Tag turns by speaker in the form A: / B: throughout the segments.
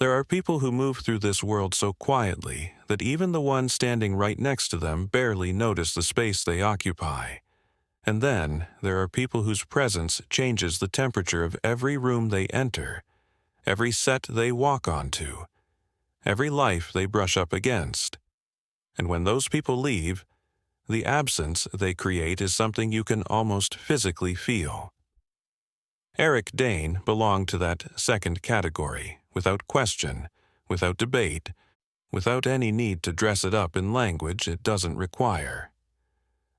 A: There are people who move through this world so quietly that even the one standing right next to them barely notice the space they occupy. And then there are people whose presence changes the temperature of every room they enter, every set they walk onto, every life they brush up against. And when those people leave, the absence they create is something you can almost physically feel. Eric Dane belonged to that second category, without question, without debate, without any need to dress it up in language it doesn't require.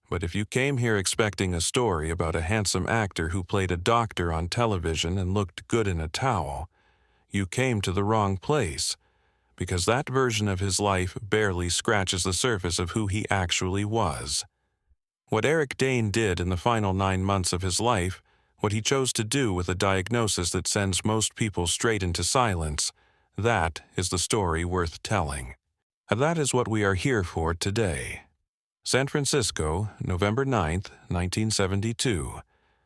A: But if you came here expecting a story about a handsome actor who played a doctor on television and looked good in a towel, you came to the wrong place, because that version of his life barely scratches the surface of who he actually was. What Eric Dane did in the final 9 months of his life, what he chose to do with a diagnosis that sends most people straight into silence, that is the story worth telling. And that is what we are here for today. San Francisco, November 9th, 1972,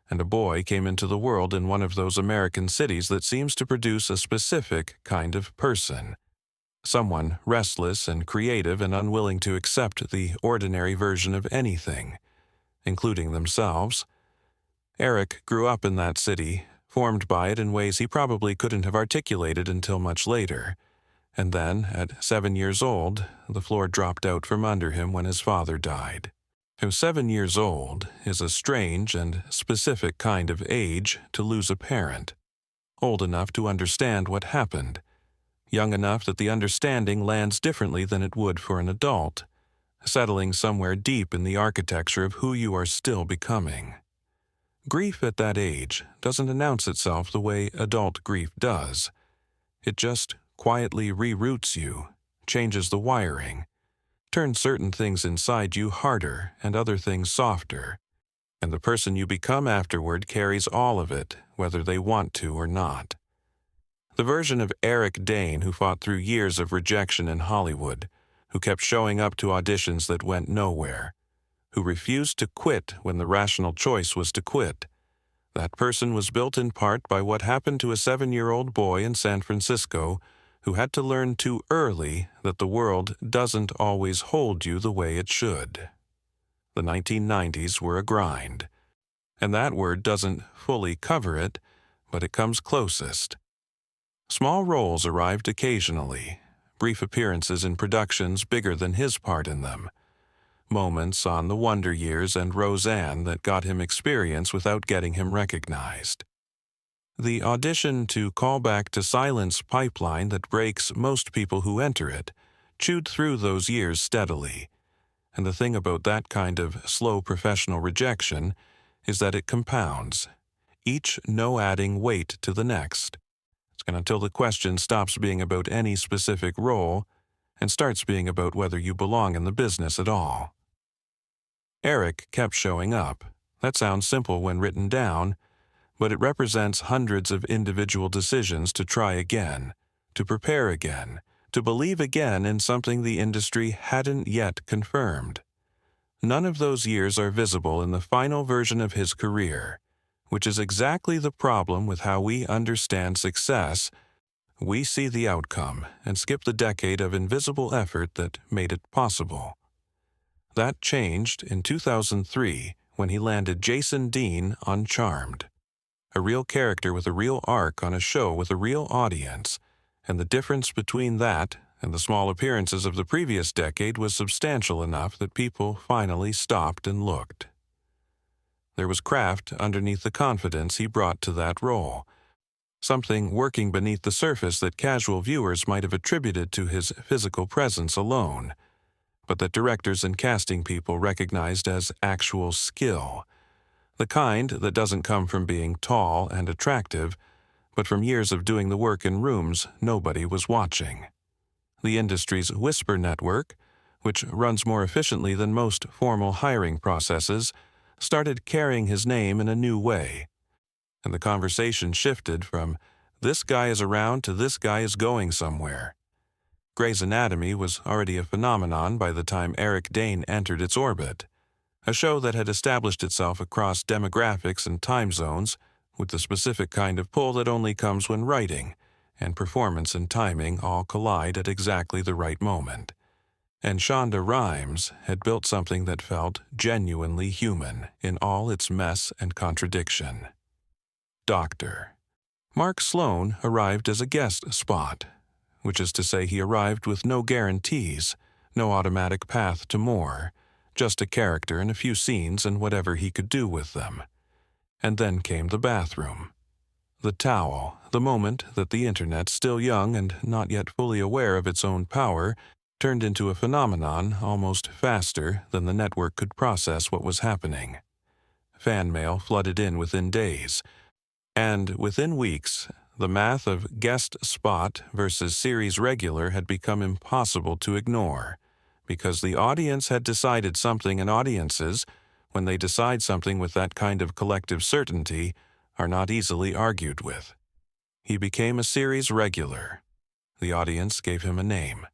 A: and a boy came into the world in one of those American cities that seems to produce a specific kind of person. Someone restless and creative and unwilling to accept the ordinary version of anything, including themselves. Eric grew up in that city, formed by it in ways he probably couldn't have articulated until much later. And then, at 7 years old, the floor dropped out from under him when his father died. 7 years old is a strange and specific kind of age to lose a parent. Old enough to understand what happened. Young enough that the understanding lands differently than it would for an adult, settling somewhere deep in the architecture of who you are still becoming. Grief at that age doesn't announce itself the way adult grief does. It just quietly reroutes you, changes the wiring, turns certain things inside you harder and other things softer, and the person you become afterward carries all of it, whether they want to or not. The version of Eric Dane who fought through years of rejection in Hollywood, who kept showing up to auditions that went nowhere, who refused to quit when the rational choice was to quit. That person was built in part by what happened to a 7-year-old boy in San Francisco who had to learn too early that the world doesn't always hold you the way it should. The 1990s were a grind, and that word doesn't fully cover it, but it comes closest. Small roles arrived occasionally, brief appearances in productions bigger than his part in them, moments on The Wonder Years and Roseanne that got him experience without getting him recognized. The audition to call back to silence pipeline that breaks most people who enter it chewed through those years steadily, and the thing about that kind of slow professional rejection is that it compounds, each no adding weight to the next, and until the question stops being about any specific role and starts being about whether you belong in the business at all. Eric kept showing up. That sounds simple when written down, but it represents hundreds of individual decisions to try again, to prepare again, to believe again in something the industry hadn't yet confirmed. None of those years are visible in the final version of his career, which is exactly the problem with how we understand success. We see the outcome and skip the decade of invisible effort that made it possible. That changed in 2003 when he landed Jason Dean on Charmed, a real character with a real arc on a show with a real audience, and the difference between that and the small appearances of the previous decade was substantial enough that people finally stopped and looked. There was craft underneath the confidence he brought to that role, something working beneath the surface that casual viewers might have attributed to his physical presence alone, but that directors and casting people recognized as actual skill, the kind that doesn't come from being tall and attractive, but from years of doing the work in rooms nobody was watching. The industry's whisper network, which runs more efficiently than most formal hiring processes, started carrying his name in a new way, and the conversation shifted from "this guy is around" to "this guy is going somewhere." Grey's Anatomy was already a phenomenon by the time Eric Dane entered its orbit, a show that had established itself across demographics and time zones with the specific kind of pull that only comes when writing, and performance and timing all collide at exactly the right moment. And Shonda Rhimes had built something that felt genuinely human in all its mess and contradiction. Doctor. Mark Sloan arrived as a guest spot, which is to say he arrived with no guarantees, no automatic path to more, just a character and a few scenes and whatever he could do with them. And then came the bathroom. The towel, the moment that the internet, still young and not yet fully aware of its own power, turned into a phenomenon almost faster than the network could process what was happening. Fan mail flooded in within days, and within weeks, the math of guest spot versus series regular had become impossible to ignore, because the audience had decided something, and audiences, when they decide something with that kind of collective certainty, are not easily argued with. He became a series regular. The audience gave him a name: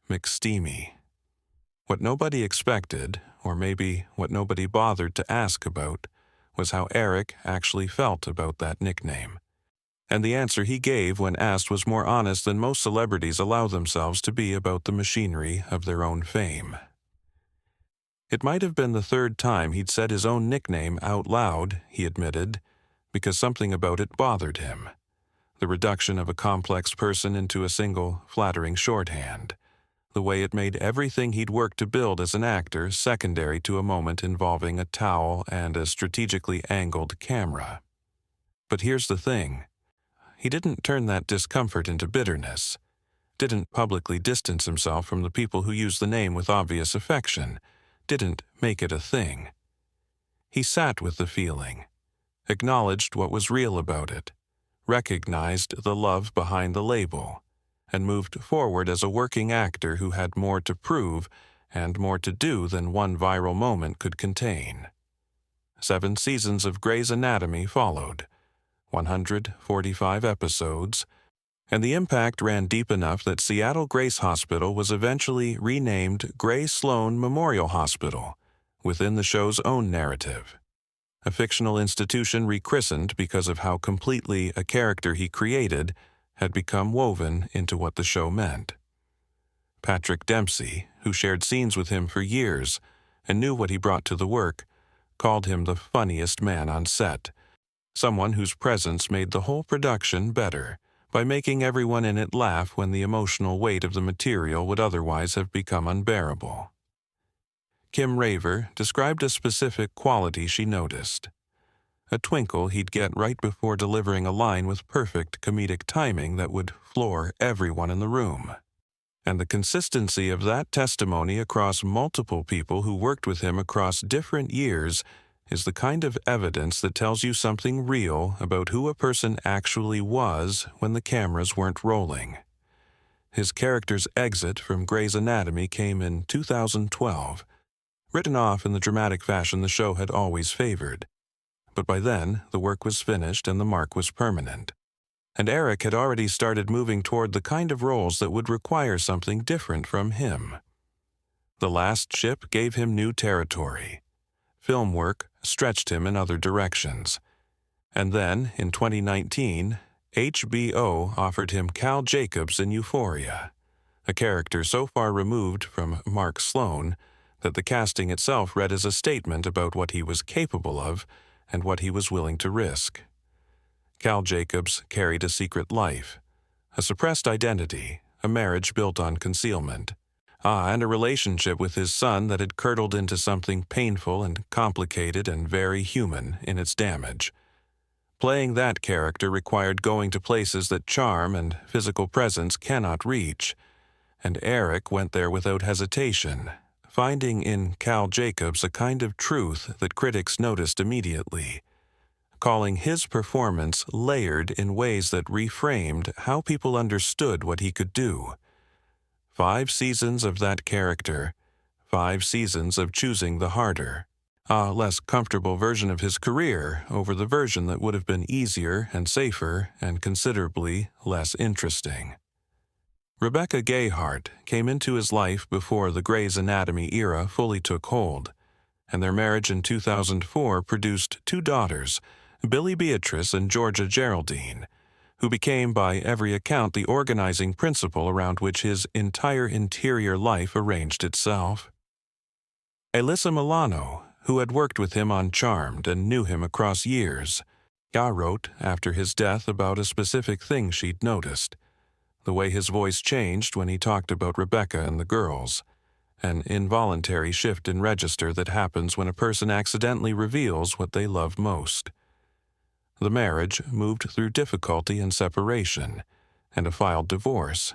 A: McSteamy. What nobody expected, or maybe what nobody bothered to ask about, was how Eric actually felt about that nickname. And the answer he gave when asked was more honest than most celebrities allow themselves to be about the machinery of their own fame. It might have been the third time he'd said his own nickname out loud, he admitted, because something about it bothered him. The reduction of a complex person into a single, flattering shorthand. The way it made everything he'd worked to build as an actor secondary to a moment involving a towel and a strategically angled camera. But here's the thing. He didn't turn that discomfort into bitterness, didn't publicly distance himself from the people who use the name with obvious affection, didn't make it a thing. He sat with the feeling, acknowledged what was real about it, recognized the love behind the label, and moved forward as a working actor who had more to prove and more to do than one viral moment could contain. 7 seasons of Grey's Anatomy followed, 145 episodes, and the impact ran deep enough that Seattle Grace Hospital was eventually renamed Gray Sloan Memorial Hospital, within the show's own narrative. A fictional institution rechristened because of how completely a character he created had become woven into what the show meant. Patrick Dempsey, who shared scenes with him for years and knew what he brought to the work, called him the funniest man on set, someone whose presence made the whole production better by making everyone in it laugh when the emotional weight of the material would otherwise have become unbearable. Kim Raver described a specific quality she noticed. A twinkle he'd get right before delivering a line with perfect comedic timing that would floor everyone in the room. And the consistency of that testimony across multiple people who worked with him across different years is the kind of evidence that tells you something real about who a person actually was when the cameras weren't rolling. His character's exit from Grey's Anatomy came in 2012, written off in the dramatic fashion the show had always favored. But by then, the work was finished and the mark was permanent. And Eric had already started moving toward the kind of roles that would require something different from him. The Last Ship gave him new territory. Film work stretched him in other directions. And then, in 2019, HBO offered him Cal Jacobs in Euphoria, a character so far removed from Mark Sloan that the casting itself read as a statement about what he was capable of and what he was willing to risk. Cal Jacobs carried a secret life, a suppressed identity, a marriage built on concealment, and a relationship with his son that had curdled into something painful and complicated and very human in its damage. Playing that character required going to places that charm and physical presence cannot reach, and Eric went there without hesitation, finding in Cal Jacobs a kind of truth that critics noticed immediately, calling his performance layered in ways that reframed how people understood what he could do. 5 seasons of that character, 5 seasons of choosing the harder, a less comfortable version of his career over the version that would have been easier and safer and considerably less interesting. Rebecca Gayheart came into his life before the Grey's Anatomy era fully took hold, and their marriage in 2004 produced 2 daughters, Billy Beatrice and Georgia Geraldine, who became by every account the organizing principle around which his entire interior life arranged itself. Alyssa Milano, who had worked with him on Charmed and knew him across years, wrote after his death about a specific thing she'd noticed: the way his voice changed when he talked about Rebecca and the girls, an involuntary shift in register that happens when a person accidentally reveals what they love most. The marriage moved through difficulty and separation, and a filed divorce,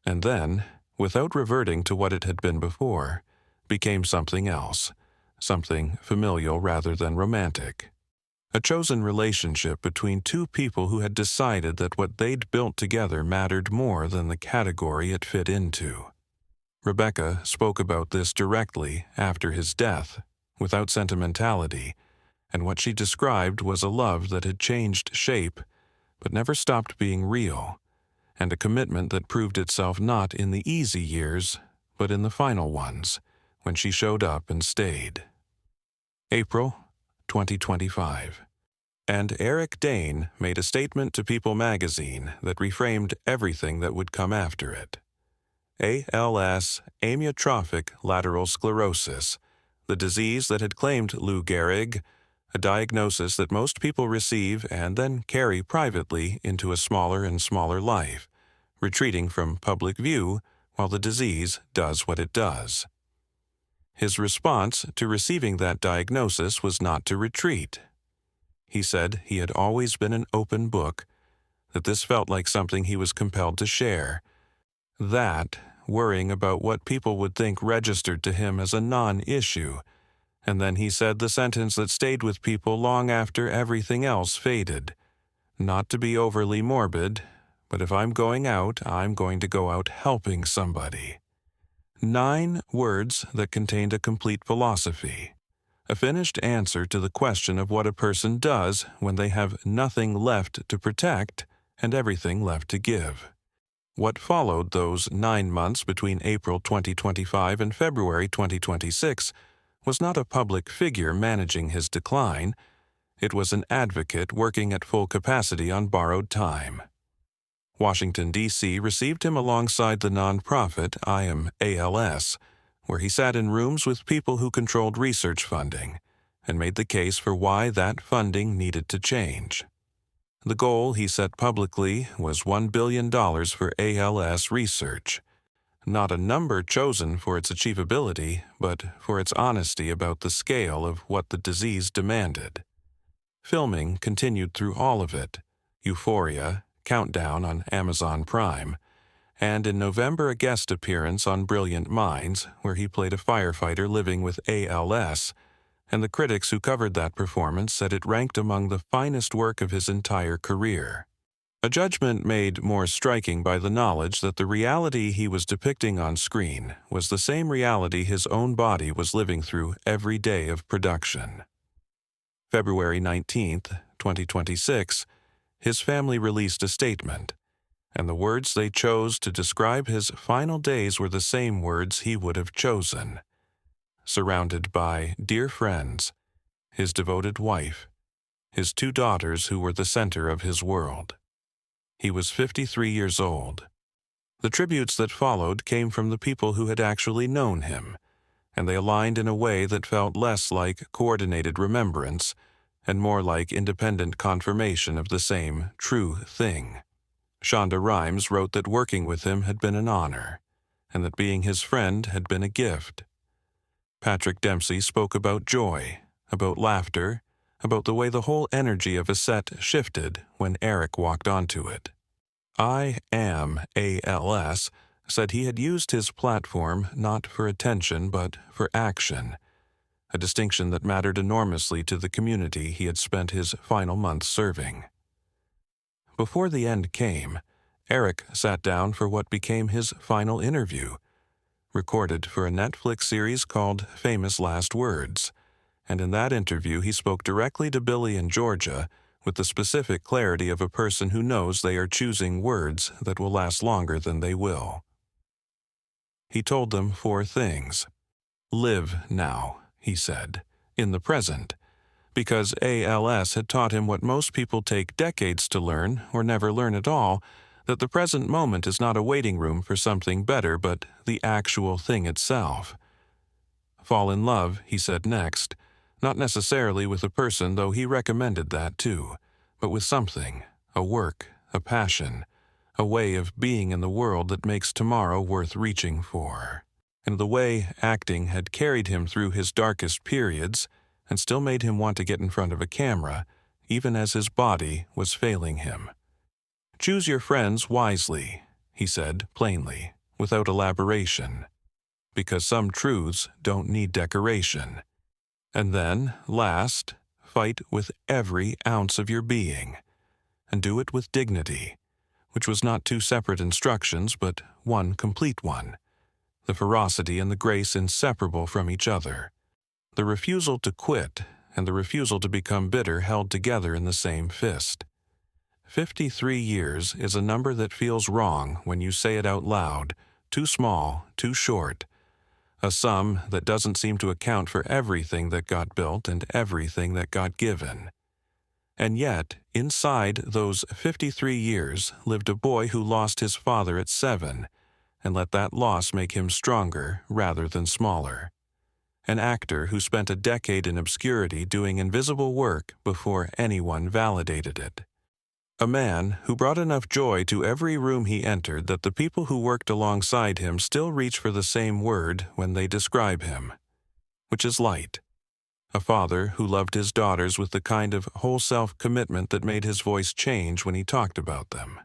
A: and then, without reverting to what it had been before, became something else, something familial rather than romantic. A chosen relationship between two people who had decided that what they'd built together mattered more than the category it fit into. Rebecca spoke about this directly after his death, without sentimentality, and what she described was a love that had changed shape but never stopped being real, and a commitment that proved itself not in the easy years, but in the final ones, when she showed up and stayed. April 2025. And Eric Dane made a statement to People magazine that reframed everything that would come after it. ALS, amyotrophic lateral sclerosis, the disease that had claimed Lou Gehrig, a diagnosis that most people receive and then carry privately into a smaller and smaller life, retreating from public view while the disease does what it does. His response to receiving that diagnosis was not to retreat. He said he had always been an open book, that this felt like something he was compelled to share, that worrying about what people would think registered to him as a non-issue, and then he said the sentence that stayed with people long after everything else faded: not to be overly morbid, but if I'm going out, I'm going to go out helping somebody. 9 words that contained a complete philosophy, a finished answer to the question of what a person does when they have nothing left to protect and everything left to give. What followed those 9 months between April 2025 and February 2026 was not a public figure managing his decline. It was an advocate working at full capacity on borrowed time. Washington, D.C. received him alongside the nonprofit I Am ALS, where he sat in rooms with people who controlled research funding and made the case for why that funding needed to change. The goal he set publicly was $1 billion for ALS research, not a number chosen for its achievability, but for its honesty about the scale of what the disease demanded. Filming continued through all of it: Euphoria, Countdown on Amazon Prime, and in November a guest appearance on Brilliant Minds, where he played a firefighter living with ALS, and the critics who covered that performance said it ranked among the finest work of his entire career. A judgment made more striking by the knowledge that the reality he was depicting on screen was the same reality his own body was living through every day of production. February 19, 2026, his family released a statement, and the words they chose to describe his final days were the same words he would have chosen: surrounded by dear friends, his devoted wife, his 2 daughters who were the center of his world. He was 53 years old. The tributes that followed came from the people who had actually known him, and they aligned in a way that felt less like coordinated remembrance and more like independent confirmation of the same true thing. Shonda Rhimes wrote that working with him had been an honor, and that being his friend had been a gift. Patrick Dempsey spoke about joy, about laughter, about the way the whole energy of a set shifted when Eric walked onto it. I Am ALS said he had used his platform not for attention but for action, a distinction that mattered enormously to the community he had spent his final months serving. Before the end came, Eric sat down for what became his final interview, recorded for a Netflix series called Famous Last Words, and in that interview he spoke directly to Billy and Georgia with the specific clarity of a person who knows they are choosing words that will last longer than they will. He told them 4 things. Live now, he said, in the present, Because ALS had taught him what most people take decades to learn or never learn at all, that the present moment is not a waiting room for something better but the actual thing itself. Fall in love, he said next, not necessarily with a person, though he recommended that too, but with something, a work, a passion, a way of being in the world that makes tomorrow worth reaching for. And the way acting had carried him through his darkest periods and still made him want to get in front of a camera, even as his body was failing him. Choose your friends wisely, he said plainly, without elaboration, because some truths don't need decoration. And then, last, fight with every ounce of your being, and do it with dignity, which was not two separate instructions but one complete one, the ferocity and the grace inseparable from each other, the refusal to quit and the refusal to become bitter held together in the same fist. 53 years is a number that feels wrong when you say it out loud, too small, too short, a sum that doesn't seem to account for everything that got built and everything that got given. And yet, inside those 53 years lived a boy who lost his father at 7, and let that loss make him stronger rather than smaller. An actor who spent a decade in obscurity doing invisible work before anyone validated it. A man who brought enough joy to every room he entered that the people who worked alongside him still reach for the same word when they describe him, which is light. A father who loved his daughters with the kind of whole-self commitment that made his voice change when he talked about them.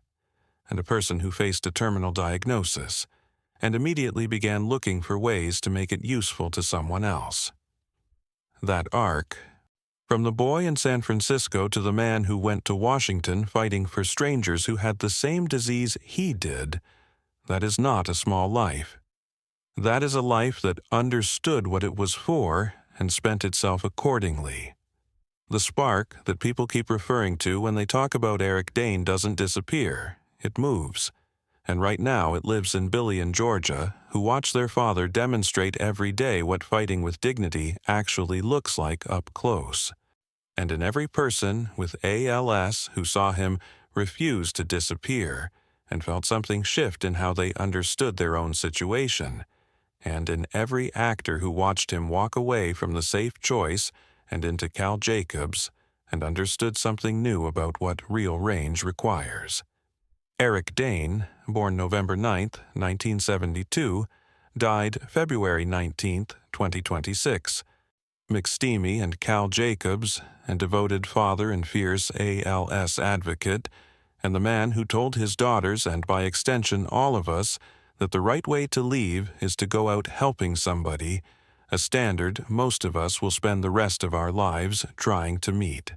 A: And a person who faced a terminal diagnosis and immediately began looking for ways to make it useful to someone else. That arc, from the boy in San Francisco to the man who went to Washington fighting for strangers who had the same disease he did, that is not a small life. That is a life that understood what it was for and spent itself accordingly. The spark that people keep referring to when they talk about Eric Dane doesn't disappear, it moves. And right now it lives in Billy and Georgia, who watch their father demonstrate every day what fighting with dignity actually looks like up close. And in every person with ALS who saw him refuse to disappear and felt something shift in how they understood their own situation, and in every actor who watched him walk away from the safe choice and into Cal Jacobs and understood something new about what real range requires. Eric Dane, born November 9, 1972, died February 19, 2026. McSteamy and Cal Jacobs, a devoted father and fierce ALS advocate, and the man who told his daughters and by extension all of us that the right way to leave is to go out helping somebody, a standard most of us will spend the rest of our lives trying to meet.